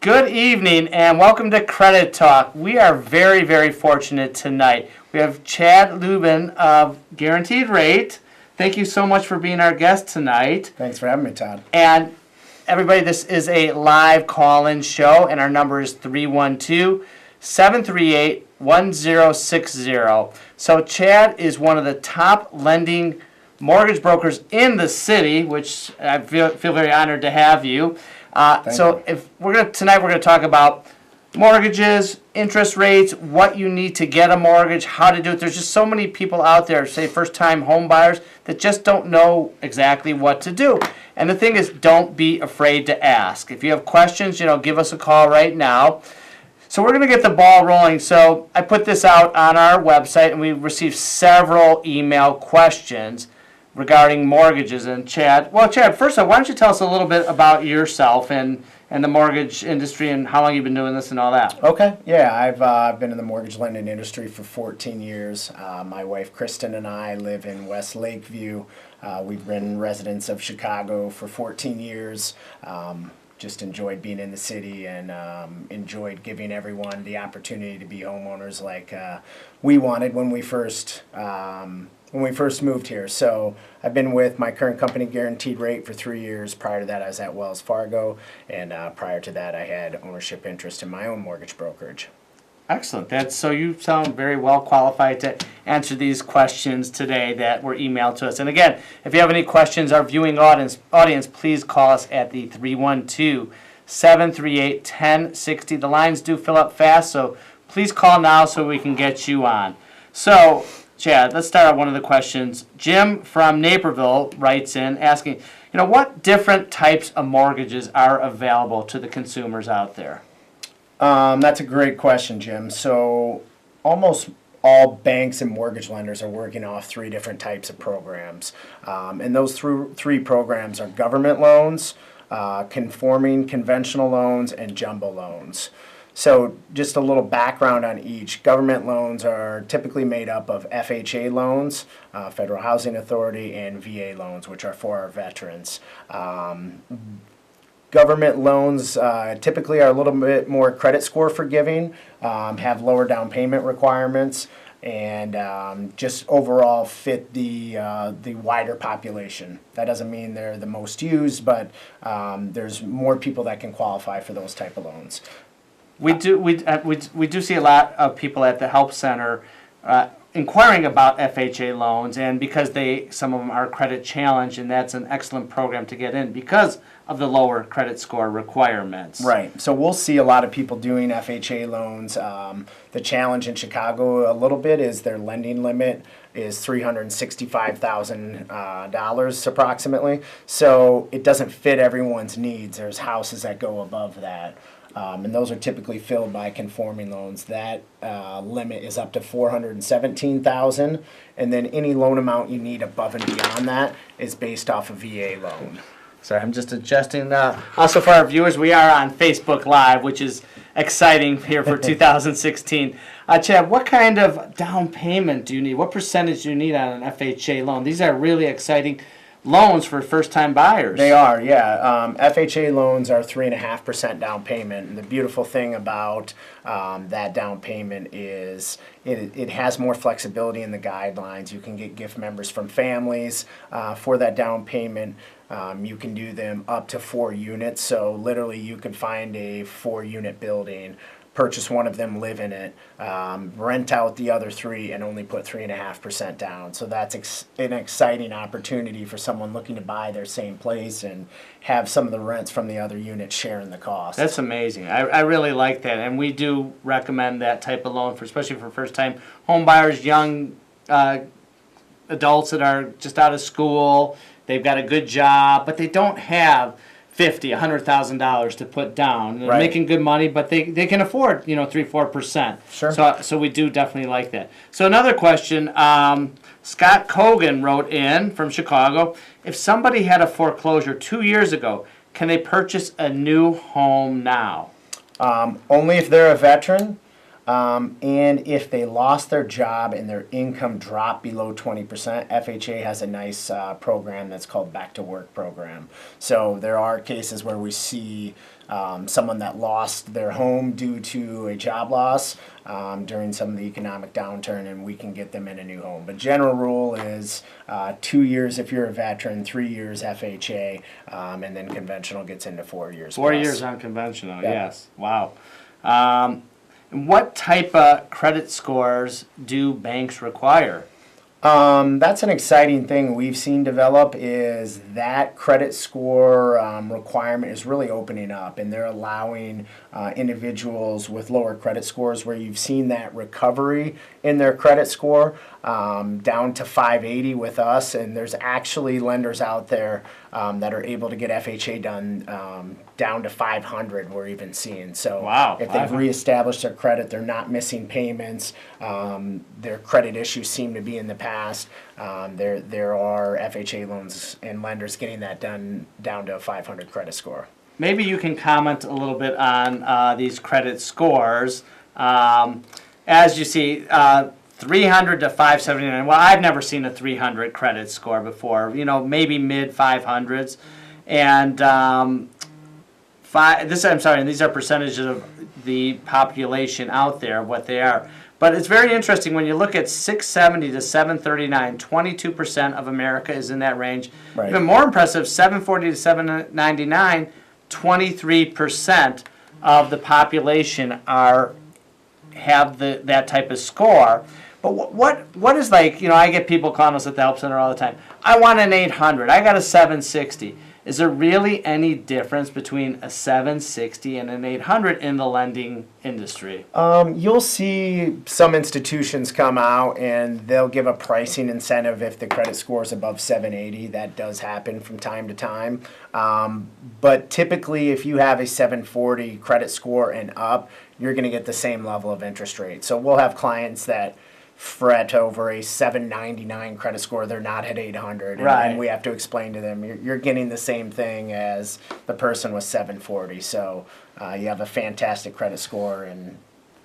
Good evening and welcome to Credit Talk. We are very, very fortunate tonight. We have Chad Lubin of Guaranteed Rate. Thank you so much for being our guest tonight. Thanks for having me, Todd. And everybody, this is a live call-in show, and our number is 312-738-1060. So Chad is one of the top lending mortgage brokers in the city, which I feel very honored to have you. So if tonight we're going to talk about mortgages, interest rates, what you need to get a mortgage, how to do it. There's just so many people out there, say first-time home buyers, that just don't know exactly what to do. And the thing is, don't be afraid to ask. If you have questions, give us a call right now. So we're going to get the ball rolling. So I put this out on our website, and we received several email questions regarding mortgages. And Chad, first of all, why don't you tell us a little bit about yourself and the mortgage industry and how long you've been doing this and all that? Okay, yeah, I've been in the mortgage lending industry for 14 years. My wife Kristen and I live in West Lakeview. We've been residents of Chicago for 14 years. Just enjoyed being in the city and enjoyed giving everyone the opportunity to be homeowners like we wanted when we first moved here. So I've been with my current company, Guaranteed Rate, for 3 years. Prior to that, I was at Wells Fargo, and prior to that, I had ownership interest in my own mortgage brokerage. Excellent. So you sound very well qualified to answer these questions today that were emailed to us. And again, if you have any questions, our viewing audience, please call us at the 312-738-1060. The lines do fill up fast, so please call now so we can get you on. So, Chad, let's start out one of the questions. Jim from Naperville writes in asking, what different types of mortgages are available to the consumers out there? That's a great question, Jim. So almost all banks and mortgage lenders are working off 3 different types of programs. And those 3 programs are government loans, conforming conventional loans, and jumbo loans. So just a little background on each. Government loans are typically made up of FHA loans, Federal Housing Authority, and VA loans, which are for our veterans. Government loans typically are a little bit more credit score forgiving, have lower down payment requirements, and just overall fit the wider population. That doesn't mean they're the most used, but there's more people that can qualify for those type of loans. We do see a lot of people at the Help Center inquiring about FHA loans, and because some of them are credit challenged, and that's an excellent program to get in because of the lower credit score requirements. Right. So we'll see a lot of people doing FHA loans. The challenge in Chicago a little bit is their lending limit is $365,000 approximately. So it doesn't fit everyone's needs. There's houses that go above that. And those are typically filled by conforming loans. That limit is up to $417,000, and then any loan amount you need above and beyond that is based off a VA loan. Sorry, I'm just adjusting. Also, for our viewers, we are on Facebook Live, which is exciting here for 2016. Chad, what kind of down payment do you need? What percentage do you need on an FHA loan? These are really exciting loans for first-time buyers. They are, yeah. FHA loans are 3.5% down payment. And the beautiful thing about that down payment is it has more flexibility in the guidelines. You can get gift members from families for that down payment. You can do them up to 4 units. So literally you could find a 4-unit building, purchase one of them, live in it, rent out the other 3, and only put 3.5% down. So that's an exciting opportunity for someone looking to buy their same place and have some of the rents from the other units sharing the cost. That's amazing. I really like that, and we do recommend that type of loan, especially for first-time home buyers, young adults that are just out of school. They've got a good job, but they don't have $100,000 to put down. They're making good money, but they can afford 3-4%. Sure. So we do definitely like that. So another question, Scott Cogan wrote in from Chicago. If somebody had a foreclosure 2 years ago, can they purchase a new home now? Only if they're a veteran. And if they lost their job and their income dropped below 20%, FHA has a nice program that's called Back to Work program. So there are cases where we see someone that lost their home due to a job loss during some of the economic downturn, and we can get them in a new home. But general rule is 2 years if you're a veteran, 3 years FHA, and then conventional gets into 4 years. 4 plus. years on conventional, Yeah. yes. Wow. What type of credit scores do banks require? That's an exciting thing we've seen develop is that credit score requirement is really opening up, and they're allowing individuals with lower credit scores where you've seen that recovery in their credit score down to 580 with us, and there's actually lenders out there that are able to get FHA done down to 500 we're even seeing. So Wow, if they've 500. reestablished their credit, they're not missing payments, their credit issues seem to be in the past, there are FHA loans and lenders getting that done down to a 500 credit score. Maybe you can comment a little bit on these credit scores. As you see, 300 to 579. Well, I've never seen a 300 credit score before. You know, maybe mid 500s, and these are percentages of the population out there, what they are. But it's very interesting when you look at 670 to 739, 22% of America is in that range. Right. Even more impressive, 740 to 799, 23% of the population have that type of score. But what is, like, you know, I get people calling us at the Help Center all the time. I want an 800. I got a 760. Is there really any difference between a 760 and an 800 in the lending industry? You'll see some institutions come out and they'll give a pricing incentive if the credit score is above 780. That does happen from time to time. But typically, if you have a 740 credit score and up, you're going to get the same level of interest rate. So we'll have clients that fret over a 799 credit score, they're not at 800, Right. and we have to explain to them you're getting the same thing as the person with 740. So you have a fantastic credit score, and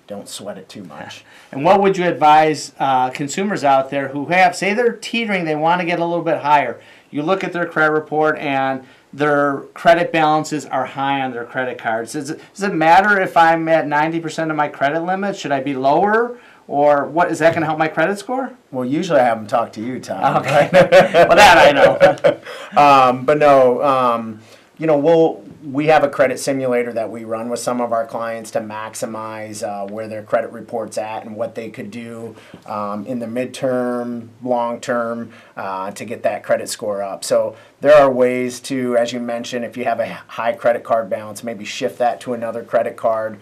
don't sweat it too much. And what would you advise consumers out there who say they're teetering, they want to get a little bit higher? You look at their credit report and their credit balances are high on their credit cards. Does it matter if I'm at 90% of my credit limit? Should I be lower? Or what is that going to help my credit score? Well, usually I have them talk to you, Tom. Okay. Well, that I know. But no, you know, we have a credit simulator that we run with some of our clients to maximize where their credit report's at and what they could do in the midterm, long term to get that credit score up. So there are ways to, as you mentioned, if you have a high credit card balance, maybe shift that to another credit card,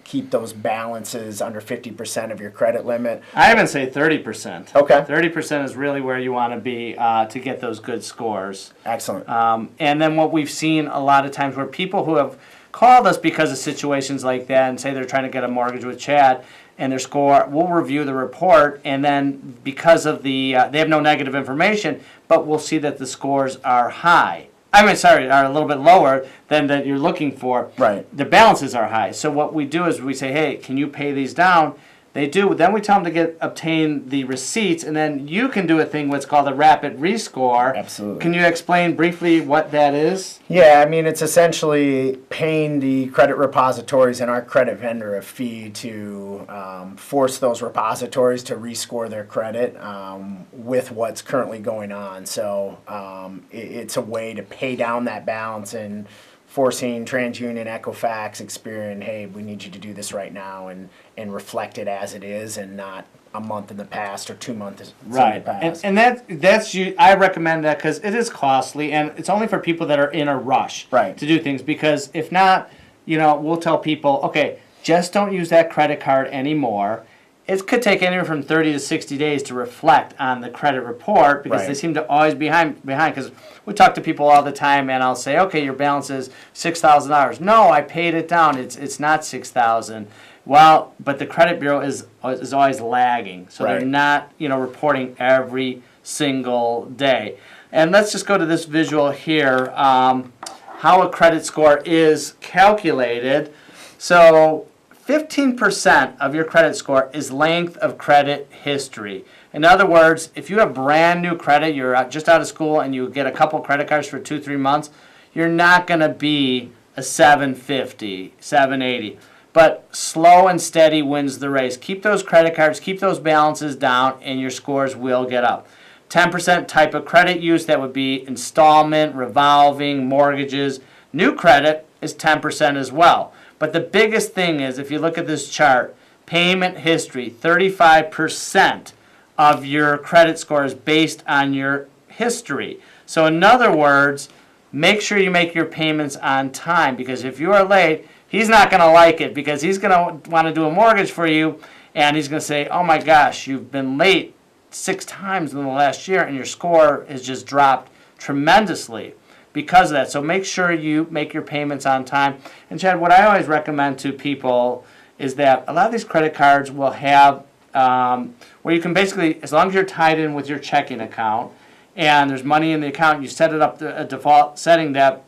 keep those balances under 50% of your credit limit. I even say 30%. Okay. 30% is really where you want to be to get those good scores. Excellent. And then what we've seen a lot of times where people who have called us because of situations like that and say they're trying to get a mortgage with Chad and their score, we'll review the report, and then because of they have no negative information, but we'll see that the scores are high. Are a little bit lower than that you're looking for. Right. The balances are high. So what we do is we say, hey, can you pay these down? They do. Then we tell them to obtain the receipts, and then you can do a thing what's called a rapid rescore. Absolutely. Can you explain briefly what that is? Yeah, I mean, it's essentially paying the credit repositories and our credit vendor a fee to force those repositories to rescore their credit with what's currently going on. So it's a way to pay down that balance and forcing TransUnion, Equifax, Experian, hey, we need you to do this right now and reflect it as it is and not a month in the past or 2 months in the Right, past. and that's you. I recommend that because it is costly, and it's only for people that are in a rush Right. to do things. Because if not, you know, we'll tell people, okay, just don't use that credit card anymore. It could take anywhere from 30 to 60 days to reflect on the credit report because Right. they seem to always be behind. Because we talk to people all the time, and I'll say, okay, your balance is $6,000. No, I paid it down. It's not $6,000. Well, but the credit bureau is always lagging, so Right. they're not, you know, reporting every single day. And let's just go to this visual here, how a credit score is calculated. So 15% of your credit score is length of credit history. In other words, if you have brand new credit, you're just out of school and you get a couple credit cards for 2-3 months, you're not going to be a 750, 780. But slow and steady wins the race. Keep those credit cards, keep those balances down, and your scores will get up. 10% type of credit use, that would be installment, revolving, mortgages. New credit is 10% as well. But the biggest thing is, if you look at this chart, payment history, 35% of your credit score is based on your history. So in other words, make sure you make your payments on time, because if you are late, he's not going to like it, because he's going to want to do a mortgage for you, and he's going to say, oh my gosh, you've been late 6 times in the last year, and your score has just dropped tremendously because of that. So make sure you make your payments on time. And Chad, what I always recommend to people is that a lot of these credit cards will have where you can basically, as long as you're tied in with your checking account and there's money in the account, you set it up to a default setting that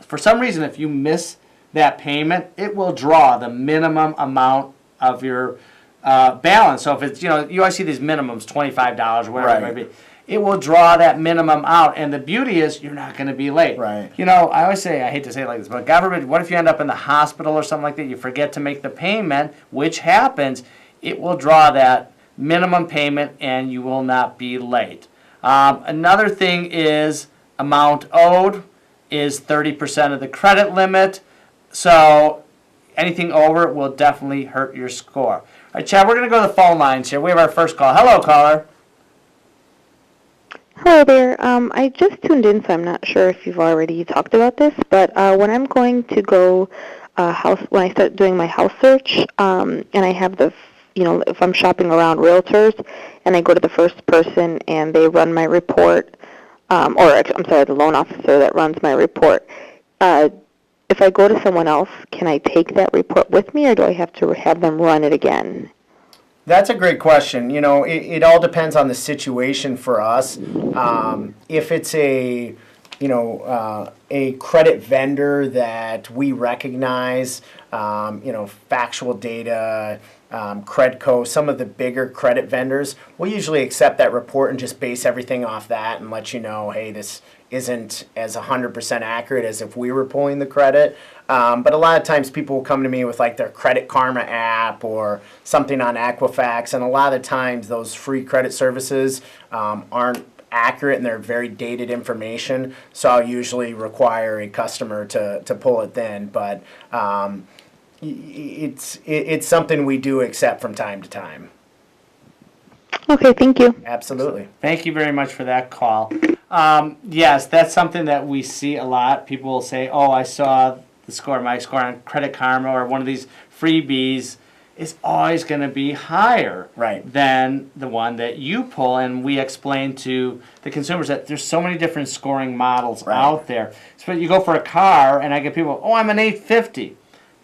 for some reason, if you miss that payment, it will draw the minimum amount of your balance. So if it's, you always see these minimums, $25 or whatever it may be. It will draw that minimum out, and the beauty is you're not going to be late. Right. I always say, I hate to say it like this, but God forbid, what if you end up in the hospital or something like that, you forget to make the payment, which happens, it will draw that minimum payment and you will not be late. Another thing is amount owed is 30% of the credit limit, so anything over it will definitely hurt your score. All right, Chad, we're going to go to the phone lines here. We have our first call. Hello, caller. Hello there. I just tuned in, so I'm not sure if you've already talked about this, but when I'm going to go when I start doing my house search, and I have if I'm shopping around realtors, and I go to the first person and they run my report, the loan officer that runs my report. If I go to someone else, can I take that report with me, or do I have to have them run it again? That's a great question. It all depends on the situation for us. If it's a credit vendor that we recognize, factual data, Credco, some of the bigger credit vendors, we'll usually accept that report and just base everything off that and let you know, hey, this isn't as 100% accurate as if we were pulling the credit. But a lot of times people will come to me with like their Credit Karma app or something on Equifax, and a lot of times those free credit services aren't accurate and they're very dated information, so I'll usually require a customer to pull it then. But it's something we do accept from time to time. Okay, thank you. Absolutely. Thank you very much for that call. Yes, that's something that we see a lot. People will say, oh, I saw my score on Credit Karma or one of these freebies is always going to be higher than the one that you pull. And we explain to the consumers that there's so many different scoring models out there. So you go for a car, and I get people, oh, I'm an 850.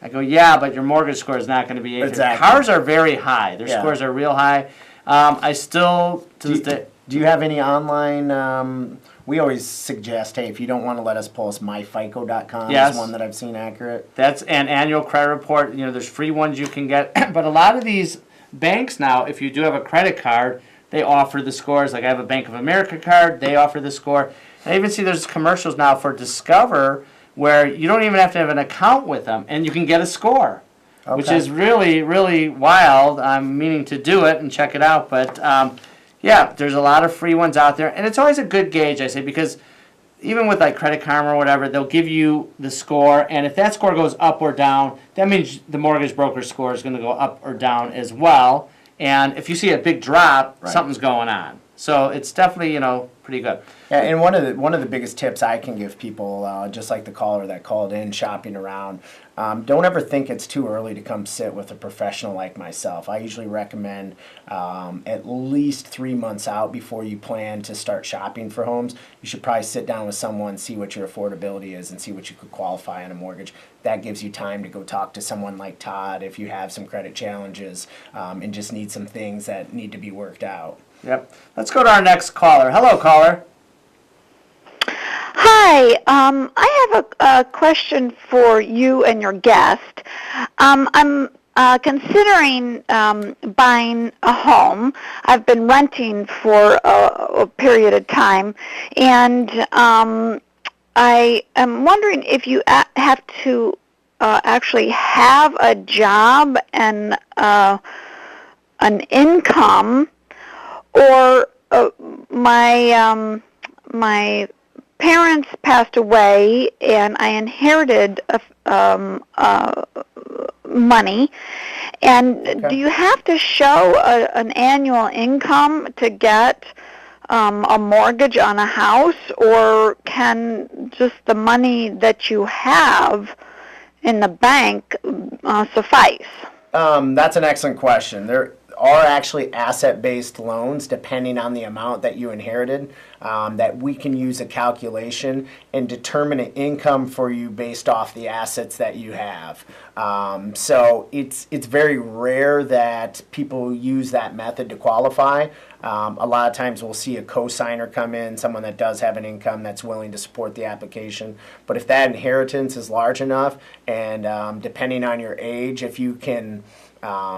I go, yeah, but your mortgage score is not going to be 850. Exactly. Cars are very high. Their scores are real high. I still, to this day... Do you have any online... we always suggest, hey, if you don't want to let us pull us, myfico.com is one that I've seen accurate. That's an annual credit report. There's free ones you can get. But a lot of these banks now, if you do have a credit card, they offer the scores. Like I have a Bank of America card, they offer the score. And I even see there's commercials now for Discover where you don't even have to have an account with them, and you can get a score, which is really, really wild. I'm meaning to do it and check it out. But, yeah, there's a lot of free ones out there. And it's always a good gauge, I say, because even with like Credit Karma or whatever, they'll give you the score. And if that score goes up or down, that means the mortgage broker's score is going to go up or down as well. And if you see a big drop, something's going on. So it's definitely, pretty good. Yeah, and one of the biggest tips I can give people, just like the caller that called in shopping around, don't ever think it's too early to come sit with a professional like myself. I usually recommend at least 3 months out before you plan to start shopping for homes. You should probably sit down with someone, see what your affordability is, and see what you could qualify on a mortgage. That gives you time to go talk to someone like Todd if you have some credit challenges and just need some things that need to be worked out. Yep. Let's go to our next caller. Hello, caller. Hi. I have a question for you and your guest. I'm considering buying a home. I've been renting for a period of time, and I am wondering if you have to actually have a job and an income, or my parents passed away, and I inherited money. And Okay. do you have to show an annual income to get a mortgage on a house, or can just the money that you have in the bank suffice? That's an excellent question. There are actually asset-based loans, depending on the amount that you inherited, that we can use a calculation and determine an income for you based off the assets that you have. So it's very rare that people use that method to qualify. A lot of times we'll see a co-signer come in, someone that does have an income that's willing to support the application. But if that inheritance is large enough, and depending on your age, if you can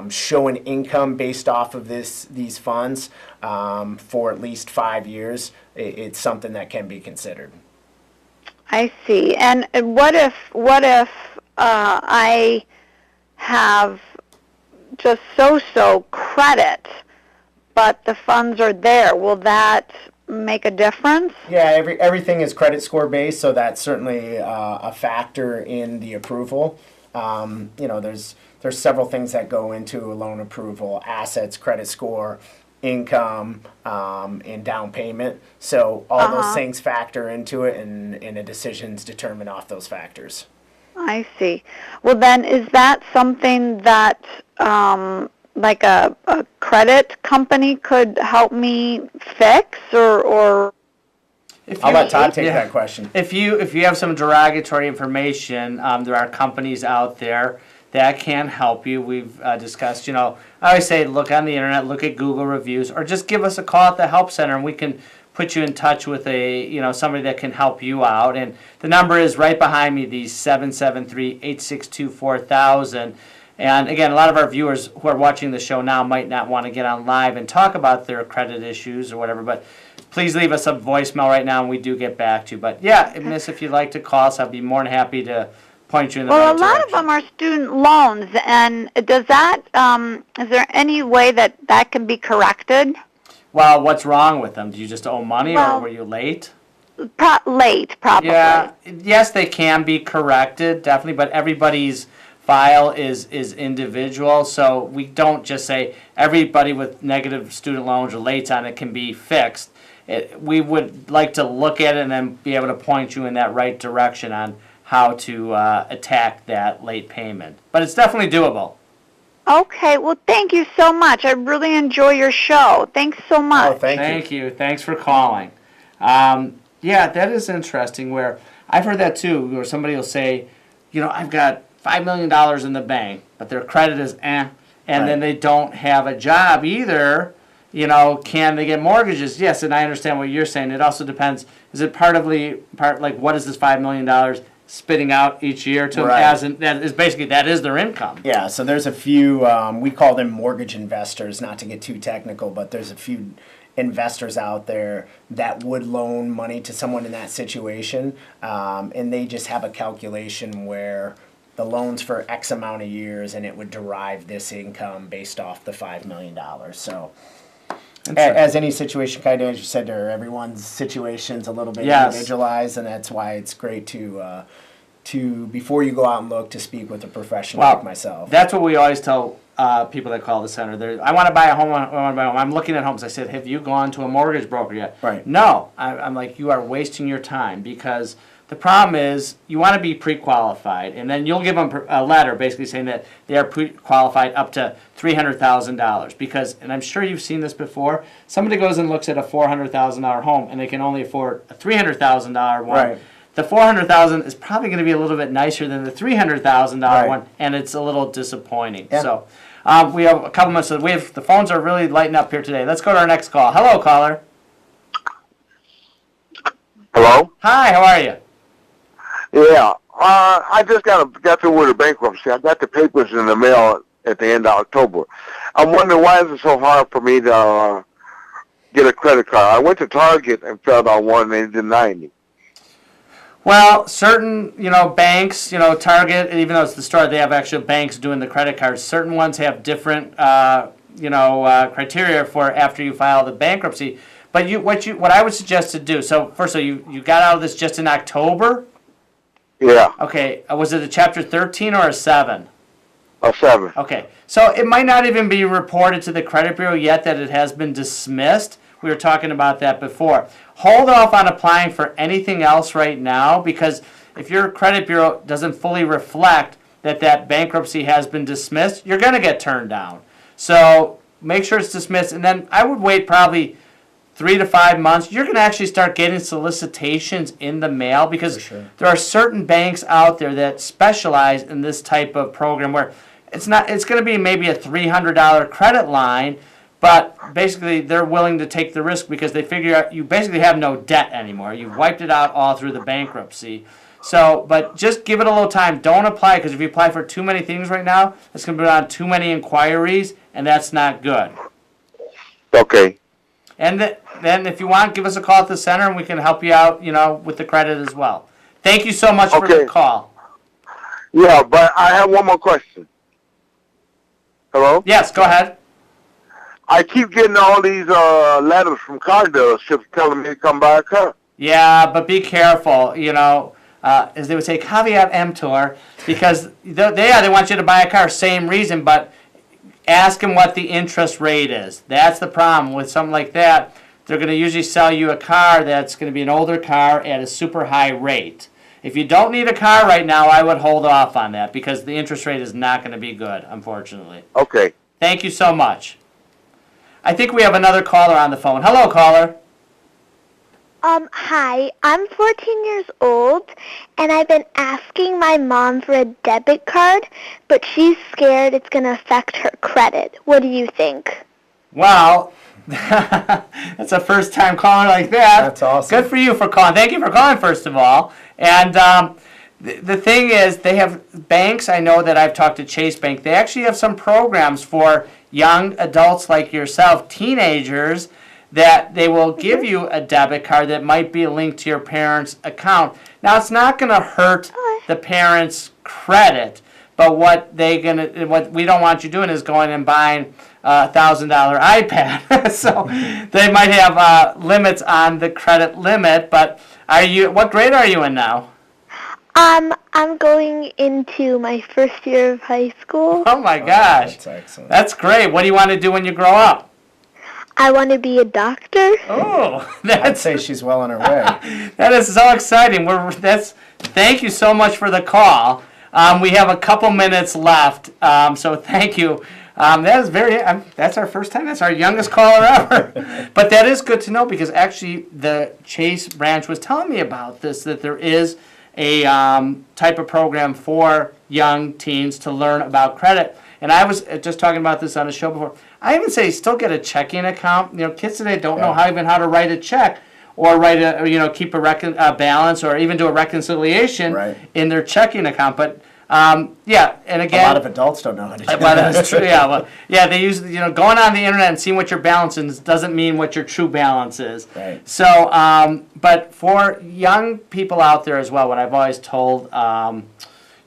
show an income based off of these funds for at least 5 years, it's something that can be considered. I see. And what if I have just so credit, but the funds are there? Will that make a difference? Yeah, everything is credit score based, so that's certainly a factor in the approval. There's several things that go into a loan approval: assets, credit score, income, and down payment. So all those things factor into it, and a decision's determined off those factors. I see. Well, then, is that something that like a credit company could help me fix, or I'll let Todd take that question. If you have some derogatory information, there are companies out there that can help you. We've discussed, I always say look on the internet, look at Google reviews, or just give us a call at the help center, and we can put you in touch with somebody that can help you out. And the number is right behind me, the 773-862-4000. And again, a lot of our viewers who are watching the show now might not want to get on live and talk about their credit issues or whatever, but please leave us a voicemail right now, and we do get back to you. But yeah, Miss, if you'd like to call us, I'd be more than happy to point you in the right direction. Well, a lot of them are student loans, and does that, is there any way that can be corrected? Well, what's wrong with them? Do you just owe money, or were you late? Late, probably. Yeah, yes, they can be corrected, definitely, but everybody's file is individual, so we don't just say everybody with negative student loans or late on it can be fixed. We would like to look at it and then be able to point you in that right direction on how to attack that late payment. But it's definitely doable. Okay, well, thank you so much. I really enjoy your show. Thanks so much. Oh, thank you. Thank you. Thanks for calling. Yeah, that is interesting, where I've heard that too, where somebody will say, I've got $5 million in the bank, but their credit is and then they don't have a job either. Can they get mortgages? Yes, and I understand what you're saying. It also depends. Is it part what is this $5 million spitting out each year to them, as in, that is their income? Yeah, so there's a few, we call them mortgage investors, not to get too technical, but there's a few investors out there that would loan money to someone in that situation, and they just have a calculation where the loan's for X amount of years, and it would derive this income based off the $5 million. So as any situation, kind of as you said there, everyone's situation's a little bit individualized, and that's why it's great to before you go out and look, to speak with a professional like myself. That's what we always tell people that call the center. I want to buy a home. I'm looking at homes. I said, have you gone to a mortgage broker yet? Right. No. I'm like, you are wasting your time, because the problem is you want to be pre-qualified, and then you'll give them a letter basically saying that they are pre-qualified up to $300,000. Because, and I'm sure you've seen this before, somebody goes and looks at a $400,000 home, and they can only afford a $300,000 one. Right. The $400,000 is probably going to be a little bit nicer than the $300,000 one, and it's a little disappointing. Yeah. So we have a couple minutes. The phones are really lighting up here today. Let's go to our next call. Hello, caller. Hello? Hi, how are you? Yeah. I just got through with a bankruptcy. I got the papers in the mail at the end of October. I'm wondering why is it so hard for me to get a credit card? I went to Target and filled out one and they denied me. Well, certain, banks, Target, even though it's the store, they have actual banks doing the credit cards. Certain ones have different, criteria for after you file the bankruptcy. But what I would suggest to do, so first of all, you got out of this just in October? Yeah, Okay, was it a Chapter 13 or a 7? a 7. Okay, so it might not even be reported to the credit bureau yet that it has been dismissed. We were talking about that before. Hold off on applying for anything else right now, because if your credit bureau doesn't fully reflect that bankruptcy has been dismissed, you're going to get turned down. So make sure it's dismissed, and then I would wait probably 3 to 5 months. You're going to actually start getting solicitations in the mail, because there are certain banks out there that specialize in this type of program where it's going to be maybe a $300 credit line, but basically they're willing to take the risk because they figure out you basically have no debt anymore. You've wiped it out all through the bankruptcy. So, but just give it a little time. Don't apply, because if you apply for too many things right now, it's going to be on too many inquiries, and that's not good. Okay. And then if you want, give us a call at the center, and we can help you out, with the credit as well. Thank you so much for the call. Yeah, but I have one more question. Hello? Yes, go ahead. I keep getting all these letters from car dealerships telling me to come buy a car. Yeah, but be careful, as they would say, caveat emptor, because they want you to buy a car, same reason, but ask them what the interest rate is. That's the problem with something like that. They're going to usually sell you a car that's going to be an older car at a super high rate. If you don't need a car right now, I would hold off on that, because the interest rate is not going to be good, unfortunately. Okay. Thank you so much. I think we have another caller on the phone. Hello, caller. Hi, I'm 14 years old, and I've been asking my mom for a debit card, but she's scared it's going to affect her credit. What do you think? Well, that's a first-time caller like that. That's awesome. Good for you for calling. Thank you for calling, first of all. And the thing is, they have banks, I know that I've talked to Chase Bank, they actually have some programs for young adults like yourself, teenagers, that they will give you a debit card that might be linked to your parents' account. Now, it's not going to hurt the parents' credit, but what we don't want you doing is going and buying a $1,000 iPad. So they might have limits on the credit limit. But what grade are you in now? I'm going into my first year of high school. Oh my gosh, That's excellent. that's great. What do you want to do when you grow up? I want to be a doctor. Oh, I'd that's say she's well on her way. that is so exciting. Thank you so much for the call. We have a couple minutes left, so thank you. That's our first time. That's our youngest caller ever. But that is good to know, because actually the Chase branch was telling me about this, that there is a type of program for young teens to learn about credit. And I was just talking about this on a show before. I even say still get a checking account. Kids today don't know how to write a check, or keep a balance, or even do a reconciliation in their checking account. But and again, A lot of adults don't know how to do that. well, that's true. Yeah, they use going on the internet and seeing what your balance is doesn't mean what your true balance is. Right. So, but for young people out there as well, what I've always told,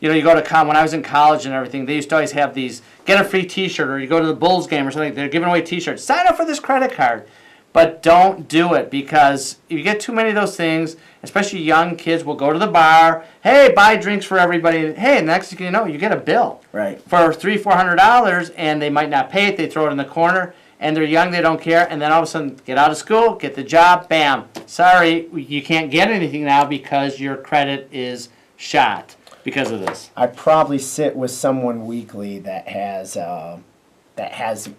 you go to when I was in college and everything, they used to always have these get a free T-shirt, or you go to the Bulls game or something. They're giving away T-shirts. Sign up for this credit card. But don't do it, because if you get too many of those things, especially young kids will go to the bar, hey, buy drinks for everybody. Hey, next thing you know, you get a bill Right. for $300-400, and they might not pay it. They throw it in the corner, and they're young, they don't care. And then all of a sudden, get out of school, get the job, bam. Sorry, you can't get anything now because your credit is shot because of this. I probably sit with someone weekly that has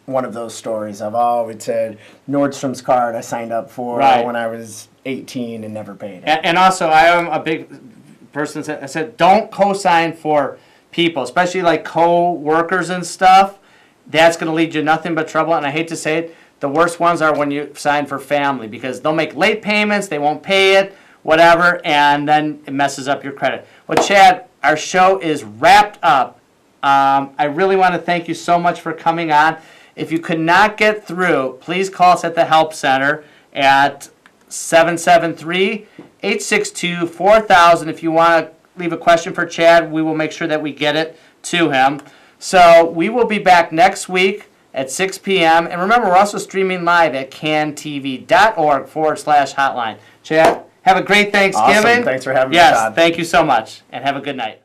one of those stories of, it's a Nordstrom's card I signed up for when I was 18 and never paid it. And also, I am a big person that said don't co-sign for people, especially like co-workers and stuff. That's going to lead you to nothing but trouble. And I hate to say it, the worst ones are when you sign for family, because they'll make late payments, they won't pay it, whatever, and then it messes up your credit. Well, Chad, our show is wrapped up. I really want to thank you so much for coming on. If you could not get through, please call us at the Help Center at 773-862-4000. If you want to leave a question for Chad, we will make sure that we get it to him. So we will be back next week at 6 p.m. And remember, we're also streaming live at cantv.org/hotline. Chad, have a great Thanksgiving. Awesome. Thanks for having me, Yes, Todd. thank you so much. And have a good night.